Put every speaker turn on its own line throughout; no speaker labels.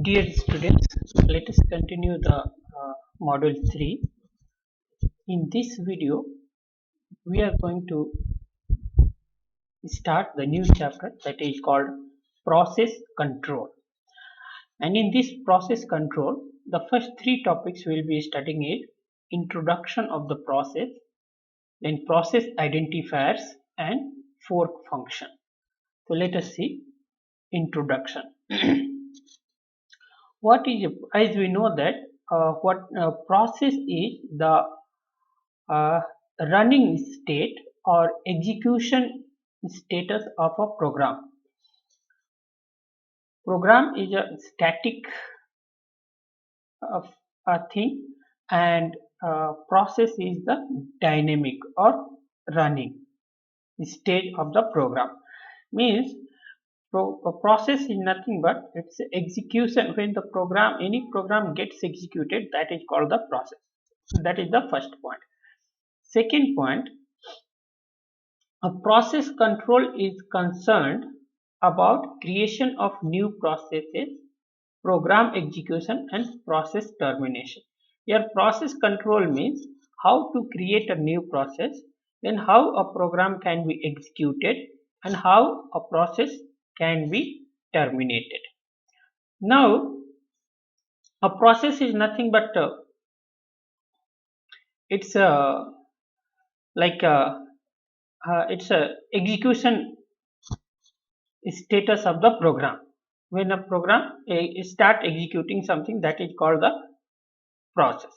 Dear students, let us continue the module 3. In this video, we are going to start the new chapter that is called process control. And in this process control, the first three topics we will be studying is introduction of the process, then process identifiers and fork function. So let us see introduction. What is, as we know that what process is the uh, running state or execution status of a program. Program is a static of a thing, and process is the dynamic or running stage of the program. Means a process is nothing but its execution. When the program, any program gets executed, that is called the process. That is the first point. Second point, a process control is concerned about creation of new processes, program execution and process termination. Here process control means how to create a new process, then how a program can be executed and how a process can be terminated. Now a process is nothing but it's a like a it's a execution status of the program. When a program start executing something, that is called the process.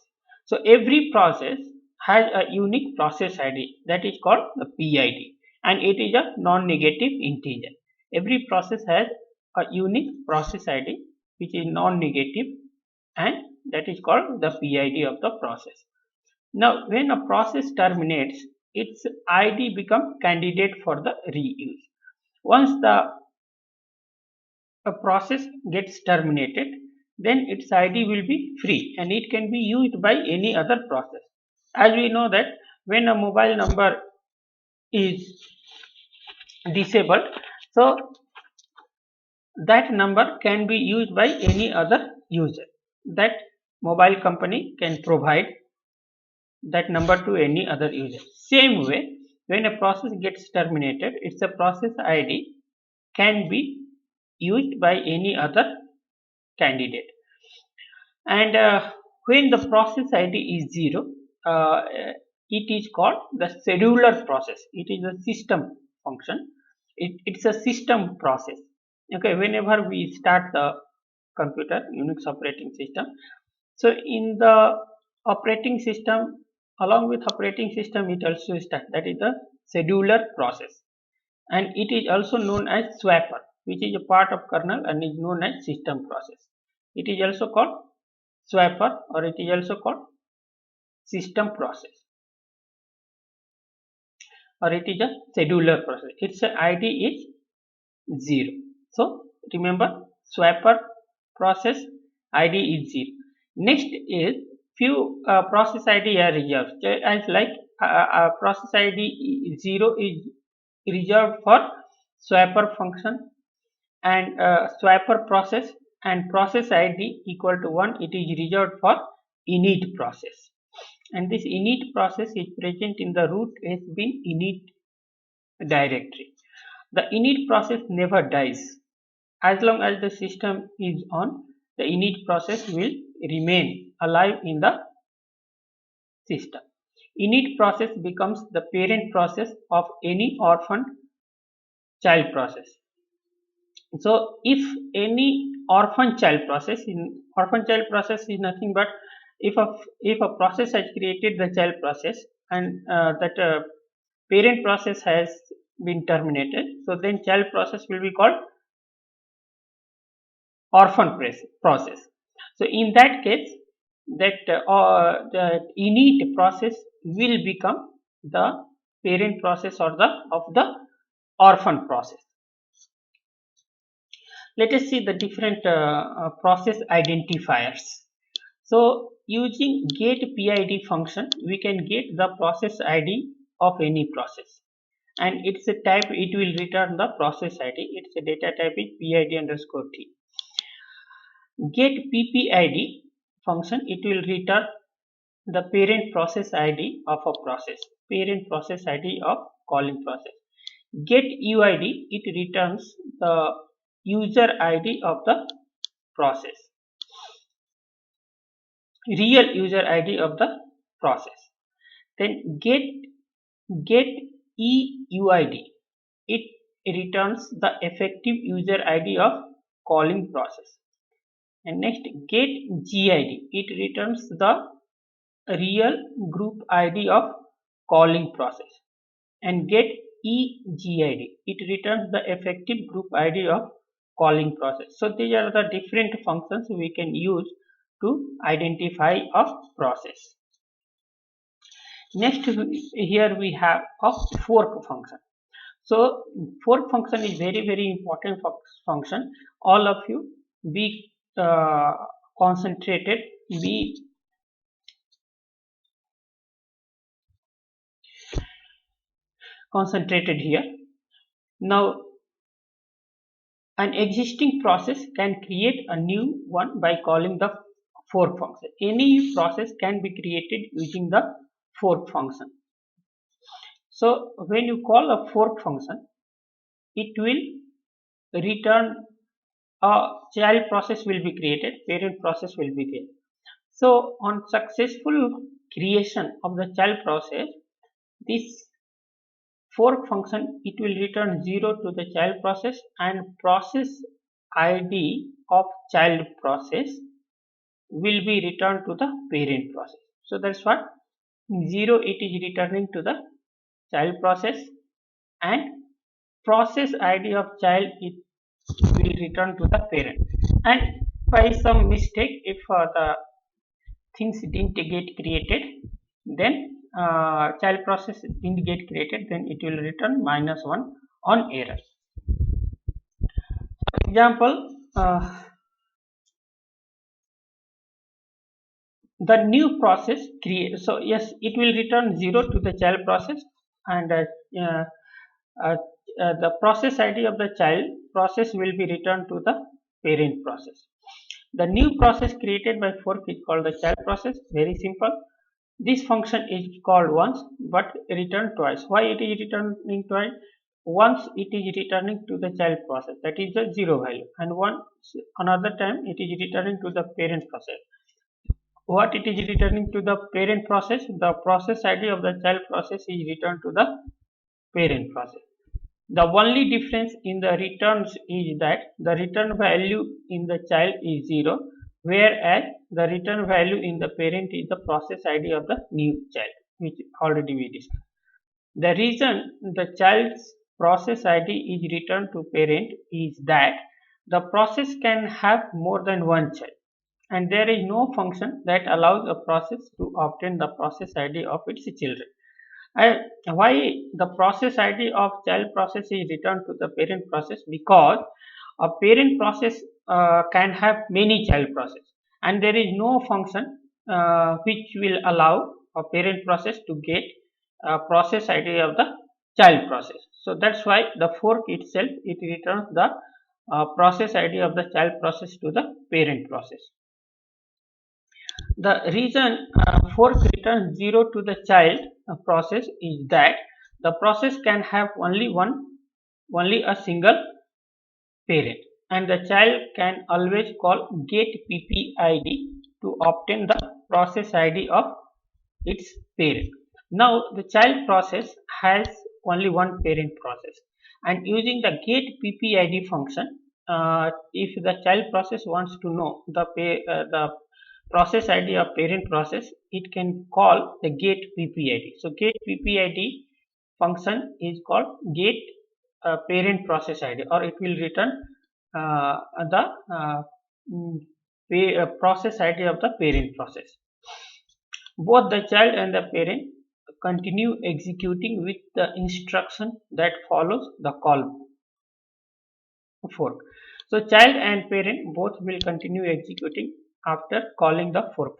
So every process has a unique process ID, that is called the PID, and it is a non-negative integer. Every process has a unique process ID which is non-negative, and that is called the PID of the process. Now when a process terminates, its ID become candidate for the reuse. Once the a process gets terminated, then its ID will be free and it can be used by any other process. As we know that when a mobile number is disabled, so that number can be used by any other user. That mobile company can provide that number to any other user. Same way, when a process gets terminated, its a process ID can be used by any other candidate. And when the process ID is 0, uh, it is called the scheduler process. It is a system function. It's a system process. Okay, whenever we start the computer, Unix operating system, so in the operating system, along with operating system, it also starts. That is the scheduler process, and it is also known as swapper, which is a part of kernel and is known as system process. It is also called swapper, or it is also called system process, or it is a scheduler process. Its ID is 0. So remember, swapper process ID is 0. Next is few process ID are reserved, as like process ID 0 is reserved for swapper function and swapper process, and process ID equal to 1, it is reserved for init process, and this init process is present in the root has been init directory. The init process never dies. As long as the system is on, the init process will remain alive in the system. Init process becomes the parent process of any orphan child process. So if any orphan child process, in orphan child process is nothing but if a process has created the child process, and that parent process has been terminated, so then child process will be called orphan process. So in that case, that the init process will become the parent process or the of the orphan process. Let us see the different process identifiers. So using getPID function, we can get the process ID of any process, and it's a type, it will return the process ID. Its a data type is PID underscore T. get ppid function, it will return the parent process id of a process, parent process id of calling process. Get uid, it returns the user id of the process, real user id of the process. Then get euid, it returns the effective user id of calling process. And next, get gid, it returns the real group id of calling process. And get egid, it returns the effective group id of calling process. So these are the different functions we can use to identify a process. Next, here we have a fork function. So fork function is very important function. All of you be concentrated, be concentrated here. Now, an existing process can create a new one by calling the fork function. Any process can be created using the fork function. So when you call a fork function, it will return a child process will be created, parent process will be there. So on successful creation of the child process, this fork function, it will return 0 to the child process, and process id of child process will be returned to the parent process. So that's what 0 it is returning to the child process, and process id of child it will return to the parent. And by some mistake, if the things didn't get created, then child process didn't get created, then it will return -1 on error. For example, the new process create, so yes, it will return 0 to the child process, and uh, uh, the process id of the child process will be returned to the parent process. The new process created by fork is called the child process. Very simple. This function is called once but returned twice. Why it is returning twice? Once it is returning to the child process, that is the 0 value, and once another time it is returning to the parent process. What it is returning to the parent process? The process id of the child process is returned to the parent process. The only difference in the returns is that the return value in the child is 0, whereas the return value in the parent is the process id of the new child, which already we discussed. The reason the child's process id is returned to parent is that the process can have more than one child, and there is no function that allows a process to obtain the process id of its children. And why the process id of child process is returned to the parent process? Because a parent process can have many child process, and there is no function which will allow a parent process to get process id of the child process. So that's why the fork itself, it returns the process id of the child process to the parent process. The reason fork returns 0 to the child process is that the process can have only a single parent, and the child can always call get ppid to obtain the process id of its parent. Now the child process has only one parent process, and using the get ppid function, if the child process wants to know the process id of parent process, it can call the get ppid. So get ppid function is called get parent process id, or it will return the process id of the parent process. Both the child and the parent continue executing with the instruction that follows the call fork. So child and parent both will continue executing after calling the fork function.